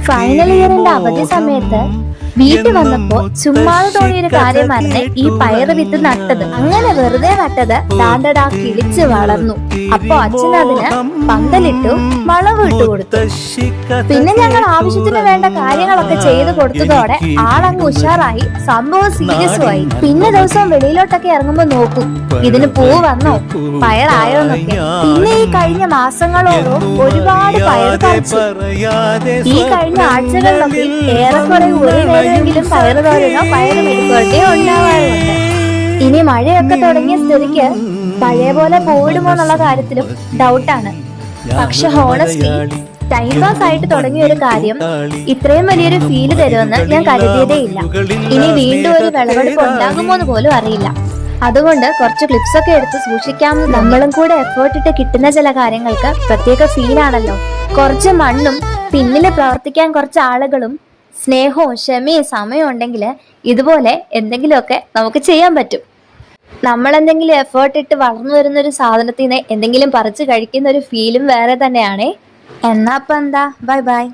Final ഇയറിന്റെ അവധി സമയത്ത് വീട്ടിൽ വന്നപ്പോ ചുമ്മാതെ തോന്നിയൊരു കാര്യമായിരുന്നു ഈ പയറ് വിത്ത് നട്ടത്. അങ്ങനെ വെറുതെ നട്ടത് ദാണ്ടടാ കിളിച്ച് വളർന്നു. അപ്പൊ അച്ഛൻ അതിന് പന്തലിട്ടു, വളവ് ഇട്ടു കൊടുത്തു. പിന്നെ ഞങ്ങൾ ആവശ്യത്തിന് വേണ്ട കാര്യങ്ങളൊക്കെ ചെയ്തു കൊടുത്തതോടെ ആളങ്ങ് ഉഷാറായി, സംഭവം സീരിയസുമായി. പിന്നെ ദിവസം വെളിയിലോട്ടൊക്കെ ഇറങ്ങുമ്പോ നോക്കും ഇതിന് പൂ വന്നോ, പയറായോന്നൊക്കെ. പിന്നെ ഈ കഴിഞ്ഞ മാസങ്ങളോളം ഒരുപാട് പയർ പറിച്ചു. ഈ കഴിഞ്ഞ ആഴ്ചകളിലൊക്കെ ഏറെക്കുറെ ഒരു നേരമെങ്കിലും പയറ് തോരനോ പയറ് മെഴുക്കുവരട്ടിയോ ഉണ്ടാവാറുണ്ട്. ഇനി മഴയൊക്കെ തുടങ്ങിയ സ്ഥിതിക്ക് പഴയ പോലെ പോയിടുമോ എന്നുള്ള കാര്യത്തിലും ഡൗട്ടാണ്. പക്ഷെ ഹോണസ്റ്റ്ലി ടൈം പാസ് ആയിട്ട് തുടങ്ങിയ ഒരു കാര്യം ഇത്രയും വലിയൊരു ഫീല് തരുമെന്ന് ഞാൻ കരുതിയതേ ഇല്ല. ഇനി വീണ്ടും ഒരു വിളവെടുപ്പ് ഉണ്ടാകുമോ എന്ന് പോലും അറിയില്ല. അതുകൊണ്ട് കുറച്ച് ക്ലിപ്സ് ഒക്കെ എടുത്ത് സൂക്ഷിക്കാമെന്ന്. നമ്മളും കൂടെ എഫേർട്ട് ഇട്ട് കിട്ടുന്ന ചില കാര്യങ്ങൾക്ക് പ്രത്യേക ഫീലാണല്ലോ. കുറച്ച് മണ്ണും പിന്നില് പ്രവർത്തിക്കാൻ കുറച്ച് ആളുകളും സ്നേഹവും ക്ഷമയും സമയവും ഉണ്ടെങ്കിൽ ഇതുപോലെ എന്തെങ്കിലുമൊക്കെ നമുക്ക് ചെയ്യാൻ പറ്റും. നമ്മൾ എന്തെങ്കിലും എഫേർട്ട് ഇട്ട് വളർന്നു വരുന്ന ഒരു സാധനത്തിൽ നിന്ന് എന്തെങ്കിലും പറിച്ച് കഴിക്കുന്ന ഒരു ഫീലും വേറെ തന്നെയാണേ. എന്നാ ഇപ്പൊ എന്താ, ബൈ ബൈ.